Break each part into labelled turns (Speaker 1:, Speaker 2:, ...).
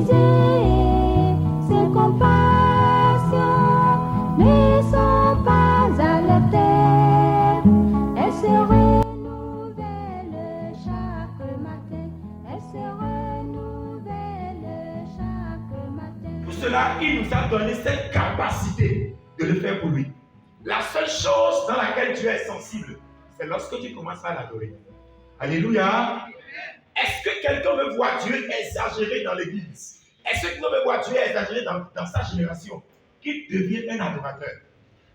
Speaker 1: ses compassions ne sont pas à la terre. Elle se renouvelle chaque matin. Elle se renouvelle chaque matin.
Speaker 2: Pour cela, il nous a donné cette capacité de le faire pour lui. La seule chose dans laquelle Dieu est sensible, c'est lorsque tu commences à l'adorer. Alléluia. Est-ce que quelqu'un veut voir Dieu exagérer dans l'église? Est-ce que quelqu'un veut voir Dieu exagérer dans sa génération? Qu'il devienne un adorateur.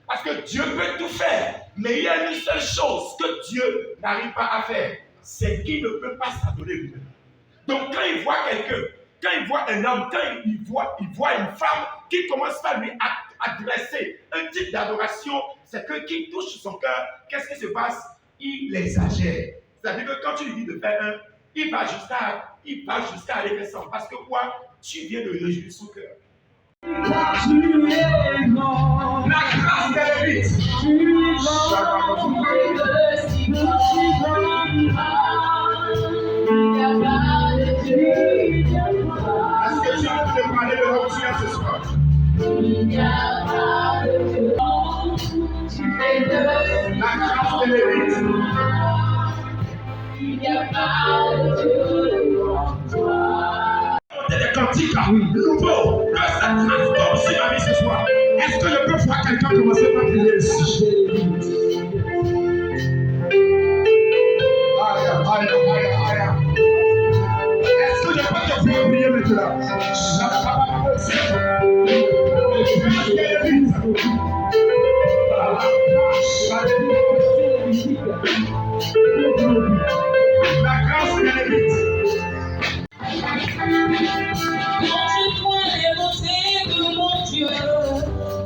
Speaker 2: Parce que Dieu peut tout faire, mais il y a une seule chose que Dieu n'arrive pas à faire, c'est qu'il ne peut pas s'adorer lui-même. Donc quand il voit quelqu'un, quand il voit un homme, quand il voit une femme qui commence à lui adresser un type d'adoration, c'est que qui touche son cœur, qu'est-ce qui se passe? Il exagère. C'est-à-dire que quand tu lui dis de faire un, il va jusqu'à aller faire ça. Parce que quoi? Tu viens de réjouir son cœur. La grâce des Lévites. Est-ce que tu as envie de parler de l'option ce soir? La grâce des Lévites. Il n'y a pas de Dieu comme toi. Des cantiques nouveaux, que ça transforme aussi ma vie ce soir. Est-ce que je peux voir quelqu'un commencer par prier ici? Aïe. Est-ce que je peux te faire prier maintenant? La grâce des Lévites.
Speaker 3: Quand je vois les montées de mon Dieu,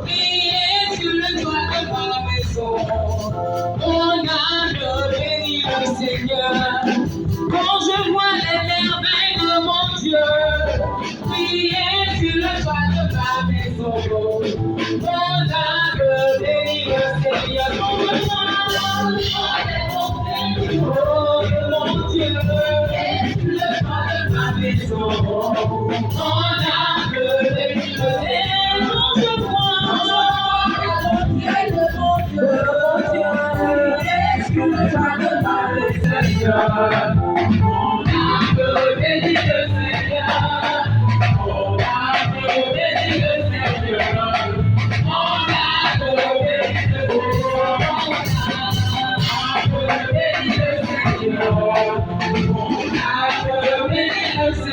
Speaker 3: prier sur le toit de ma maison, mon âme bénit le Seigneur. Quand je vois les merveilles de mon Dieu, prier sur le toit de ma maison, mon âme bénit le Seigneur. Quand je vois les montées de mon Dieu, le toit de ma maison, mon âme bénit le Seigneur. Quand je vois les montées de mon Dieu, sur le toit de ma maison, mon âme bénit le Seigneur. Mon âme bénit le Seigneur. Mon âme bénit le Seigneur.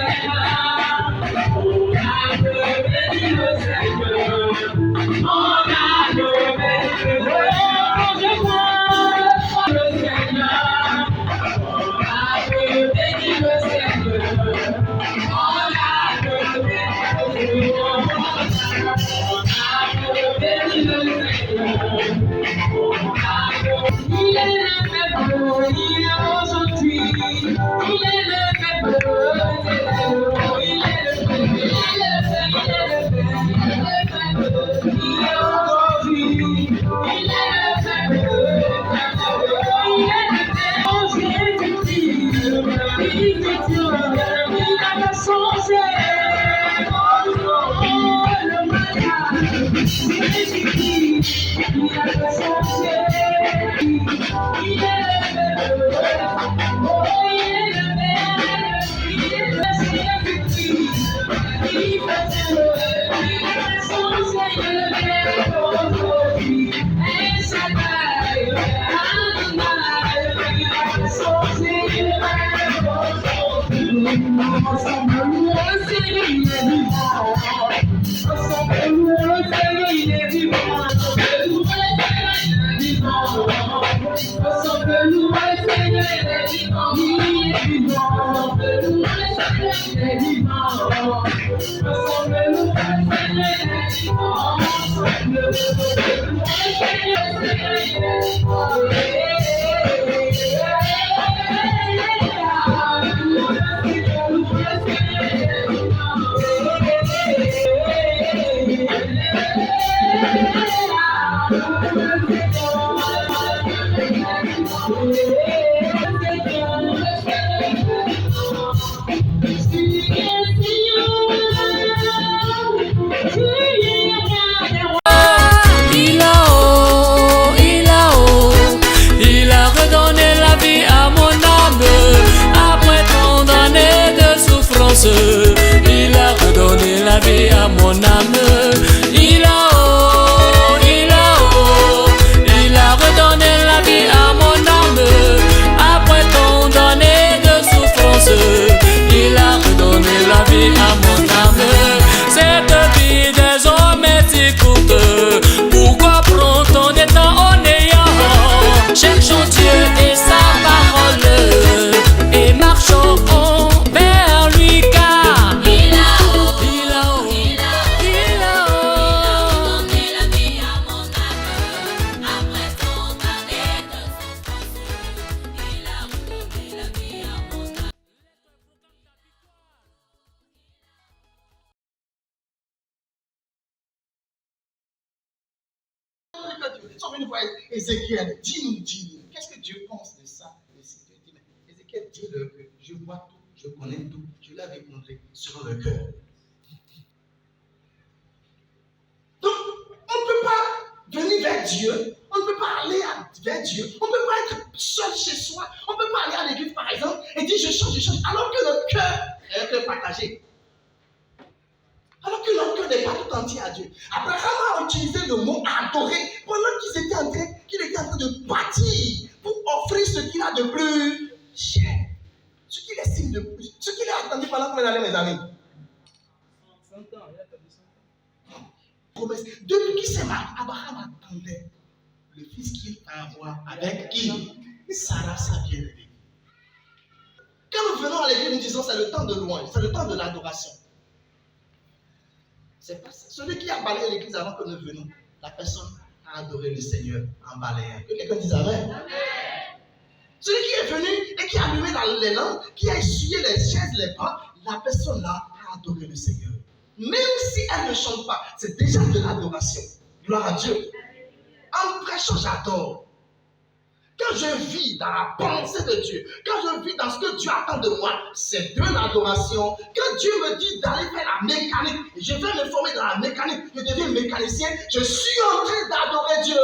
Speaker 4: Ils sont venus voir Ézéchiel. Dis-nous. Qu'est-ce que Dieu pense de ça? Ézéchiel dit, mais Ézéchiel, dis-le que je vois tout, je connais tout, je l'avais montré sur le cœur. Donc, on ne peut pas venir vers Dieu, on ne peut pas aller vers Dieu, on ne peut pas être seul chez soi, on ne peut pas aller à l'église par exemple et dire je change, alors que notre cœur est un cœur partagé. Alors que notre cœur n'est pas tout entier à Dieu. Abraham a utilisé le mot adorer pendant qu'il était en train de bâtir pour offrir ce qu'il a de plus cher, ce qu'il estime de plus, ce qu'il a attendu pendant combien d'années, mes amis?
Speaker 3: 100 ans, il a attendu 100 ans.
Speaker 4: Promesse. Depuis qu'il s'est marié, Abraham attendait le fils qu'il va avoir avec qui? Sarah, sa bien-aimée. Quand nous venons à l'église, nous disons c'est le temps de louange, c'est le temps de l'adoration. C'est pas ça. Celui qui a balayé l'église avant que nous venions, la personne a adoré le Seigneur en balayant. Que quelqu'un dise Amen. Amen. Celui qui est venu et qui a allumé les lampes, qui a essuyé les chaises, les bancs, la personne là a adoré le Seigneur. Même si elle ne chante pas, c'est déjà de l'adoration. Gloire à Dieu. En prêchant, j'adore. Quand je vis dans la pensée de Dieu, quand je vis dans ce que Dieu attend de moi, c'est de l'adoration. Quand Dieu me dit d'aller faire la mécanique, je vais me former dans la mécanique, je deviens mécanicien, je suis en train d'adorer Dieu.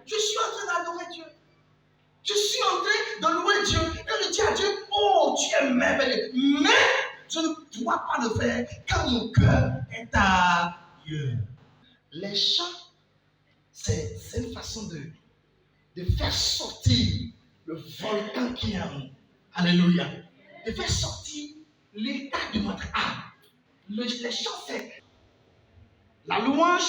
Speaker 4: Je suis en train d'adorer Dieu. Je suis en train de louer Dieu. Quand je dis à Dieu, oh, tu es merveilleux. Mais je ne dois pas le faire quand mon cœur est ailleurs. Les chants, c'est une façon de faire sortir le volcan qui est en nous. Alléluia. De faire sortir l'état de notre âme. Les chants, c'est la louange,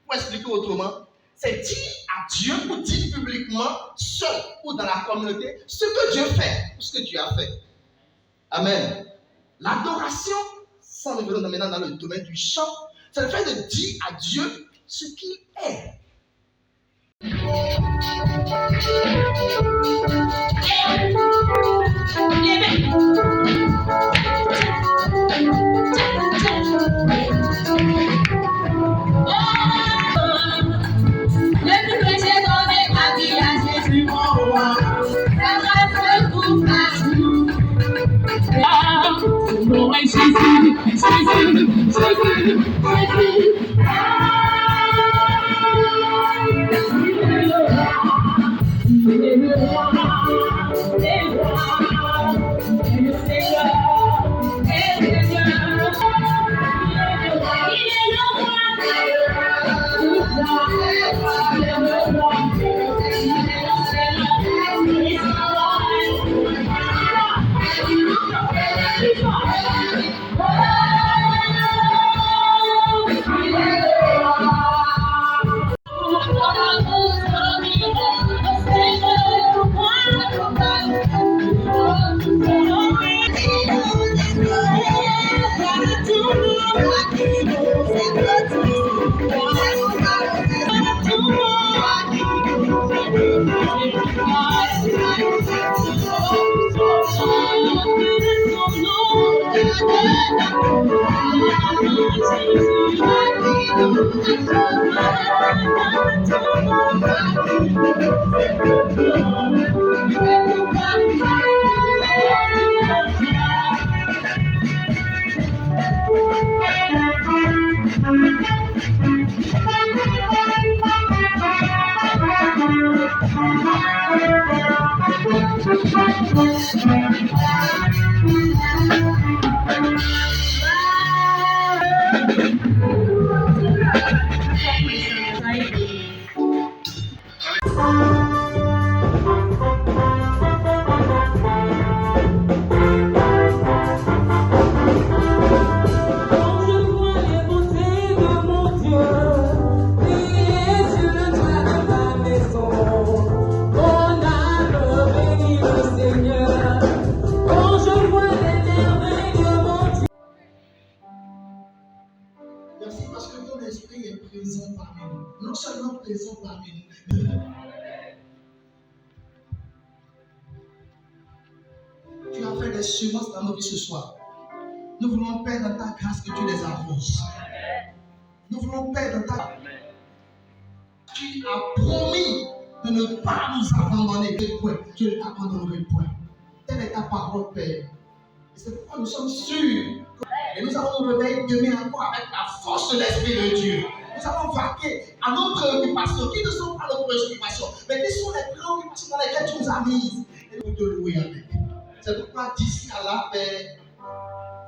Speaker 4: pour expliquer autrement, c'est dire à Dieu ou dire publiquement, seul ou dans la communauté, ce que Dieu fait ou ce que Dieu a fait. Amen. L'adoration, ça nous venons maintenant dans le domaine du chant, c'est le fait de dire à Dieu ce qu'il est. Merci parce que ton esprit est présent parmi nous. Non seulement présent parmi nous. Tu as fait des semences dans nos vies ce soir. Nous voulons, Père, dans ta grâce que tu les arroses. Nous voulons paix dans ta vie. Tu as promis de ne pas nous abandonner. Tu ne t'abandonnerai point. Telle est ta parole, Père. Et c'est pourquoi nous sommes sûrs. Et nous allons nous réveiller demain encore avec la force de l'Esprit de Dieu. Nous allons vaquer à nos préoccupations, qui ne sont pas nos préoccupations, mais qui sont les préoccupations dans lesquelles tu nous as mises. Et nous te louer avec. C'est pourquoi d'ici à la paix,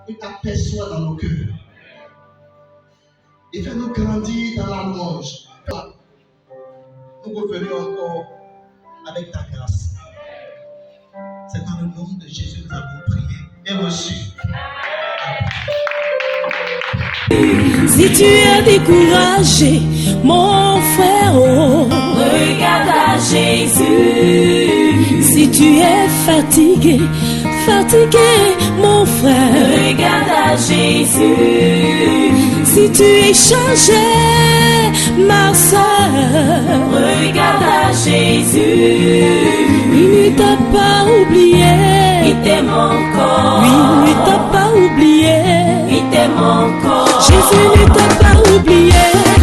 Speaker 4: que ta paix soit dans nos cœurs. Et fais-nous grandir dans la louange. Nous revenons encore avec ta grâce. C'est dans le nom de Jésus que nous avons prié et reçu.
Speaker 5: Si tu es découragé, mon frère, oh, regarde à Jésus. Si tu es fatigué, mon frère, regarde à Jésus. Si tu es changé, ma soeur, regarde à Jésus. Il ne t'a pas oublié, il t'aime encore. Oui, il ne t'a pas oublié, il t'aime encore. Jésus ne t'a pas oublié.